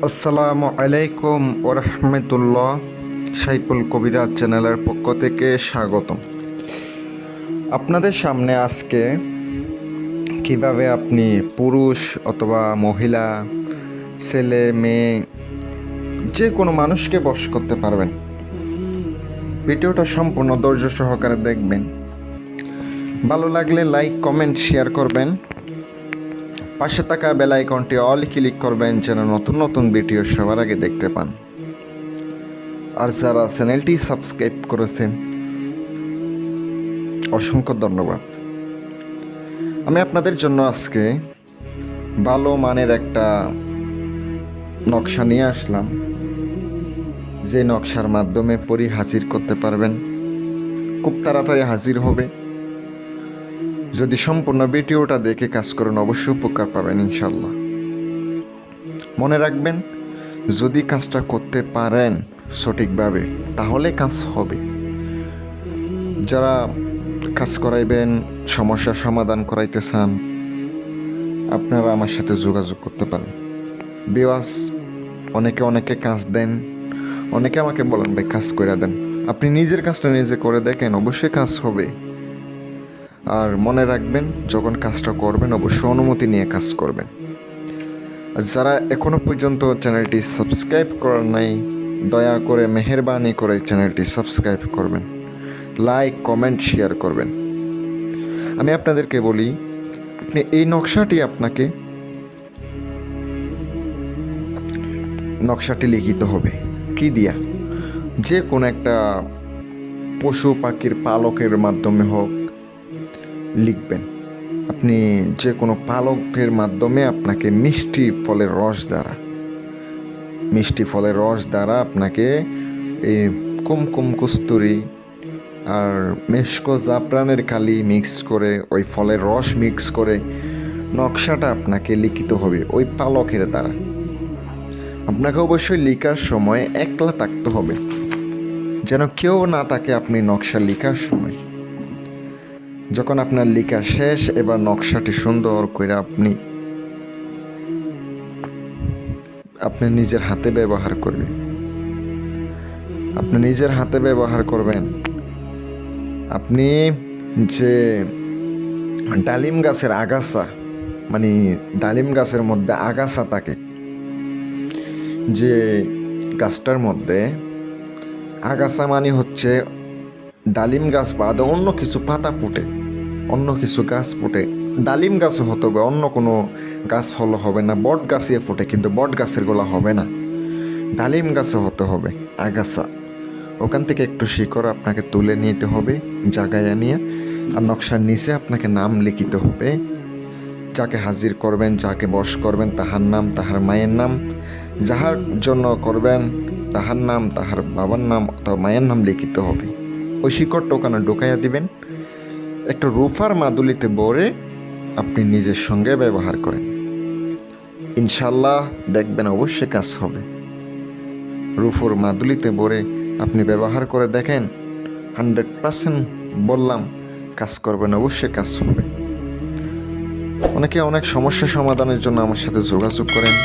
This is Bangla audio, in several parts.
আসসালামু আলাইকুম ওরহমতুল্লাহ। সাইফুল কবিরাজ চ্যানেলের পক্ষ থেকে স্বাগতম। আপনাদের সামনে আজকে কিভাবে আপনি পুরুষ অথবা মহিলা, ছেলে মেয়ে যে কোনো মানুষকে বশ করতে পারবেন। ভিডিওটা সম্পূর্ণ ধৈর্য সহকারে দেখবেন। ভালো লাগলে লাইক, কমেন্ট, শেয়ার করবেন। পাশে থাকা বেল আইকনটি অল ক্লিক করবেন যেন নতুন নতুন ভিডিও সবার আগে দেখতে পান। আর যারা চ্যানেলটি সাবস্ক্রাইব করেছেন অসংখ্য ধন্যবাদ। আমি আপনাদের জন্য আজকে ভালো মানের একটা নকশা নিয়ে আসলাম, যে নকশার মাধ্যমে পরি হাজির করতে পারবেন। খুব তাড়াতাড়ি হাজির হবে। যদি সম্পূর্ণ ভিডিওটা দেখে কাজ করেন অবশ্যই উপকার পাবেন ইনশাল্লাহ। মনে রাখবেন, যদি কাজটা করতে পারেন সঠিকভাবে তাহলে কাজ হবে। যারা কাজ করাইবেন, সমস্যার সমাধান করাইতে চান, আপনারা আমার সাথে যোগাযোগ করতে পারেন। বিওয়াস অনেকে কাজ দেন, অনেকে আমাকে বলেন ভাই কাজ করে দেন। আপনি নিজের কাজটা নিজে করে দেখেন, অবশ্যই কাজ হবে। আর মনে রাখবেন, যখন কাজটা করবেন অবশ্যই অনুমতি নিয়ে কাজ করবেন। আর যারা এখনও পর্যন্ত চ্যানেলটি সাবস্ক্রাইব করার নাই, দয়া করে মেহেরবানি করে চ্যানেলটি সাবস্ক্রাইব করবেন, লাইক, কমেন্ট, শেয়ার করবেন। আমি আপনাদেরকে বলি, আপনি এই নকশাটি লিখিত হবে কি দিয়া? যে কোনো একটা পশু পাখির পালকের মাধ্যমে হোক লিখবেন। আপনি যে কোনো পালকের মাধ্যমে আপনাকে মিষ্টি ফলের রস দ্বারা আপনাকে এই কুমকুম কস্তুরি আর মেশকো জাফরানের কালি মিক্স করে, ওই ফলের রস মিক্স করে নকশাটা আপনাকে লিখিত হবে ওই পালকের দ্বারা। আপনাকে অবশ্যই লেখার সময় একলা থাকতে হবে, যেন কেউ না থাকে আপনি নকশা লেখার সময়। যখন আপনার লেখা শেষ, এবার নকশাটি সুন্দর করে আপনি নিজের হাতে ব্যবহার করবেন। আপনি যে ডালিম গাছের আগাছা, মানে ডালিম গাছের মধ্যে আগাছা থাকে, যে গাছটার মধ্যে আগাছা মানে হচ্ছে ডালিম গাছ বাদে অন্য কিছু পাতা ফুটে, অন্য কিছু গাছ ফুটে। ডালিম গাছও হতে হবে, অন্য কোনো গাছ হলে হবে না। বট গাছে ফুটে, কিন্তু বট গাছের গোলা হবে না। ডালিম গাছে হতে হবে আগাছা। ওখান থেকে একটু শিকড় আপনাকে তুলে নিতে হবে জায়গায় নিয়ে, আর নকশার নিচে আপনাকে নাম লিখিতে হবে। যাকে হাজির করবেন, যাকে বশ করবেন, তাহার নাম, তাহার মায়ের নাম, যাহার জন্য করবেন তাহার নাম, তাহার বাবার নাম অথবা মায়ের নাম লিখিতে হবে। ওই শিকড়টা ওখানে ঢুকাইয়া দিবেন। একটা রুফার মাদুলিতে ভরে আপনি নিজের সঙ্গে ব্যবহার করেন, ইনশাল্লাহ দেখবেন অবশ্যই কাজ হবে। রুফোর মাদুলিতে ভরে আপনি ব্যবহার করে দেখেন, 100% বললাম কাজ করবেন, অবশ্যই কাজ হবে। অনেকে অনেক সমস্যা সমাধানের জন্য আমার সাথে যোগাযোগ করেন।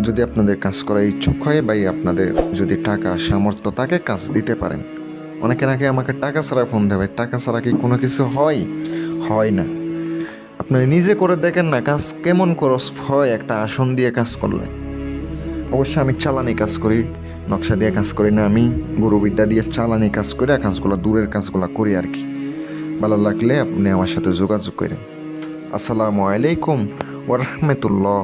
যদি আপনাদের কাজ করার ইচ্ছুক হয়, বা আপনাদের যদি টাকা সামর্থ্য থাকে, কাজ দিতে পারেন। অনেকে নাকি আমাকে টাকা ছাড়া ফোন দেবে। টাকা ছাড়া কি কোনো কিছু হয় না। আপনারা নিজে করে দেখেন না কাজ কেমন খরচ হয় একটা আসন দিয়ে কাজ করলে। অবশ্যই আমি চালানি কাজ করি, নকশা দিয়ে কাজ করি না। আমি গুরুবিদ্যা দিয়ে চালানি কাজ করে কাজগুলো, দূরের কাজগুলো করি আর কি। ভালো লাগলে আপনি আমার সাথে যোগাযোগ করেন। আসসালামু আলাইকুম ওয়া রাহমাতুল্লাহ।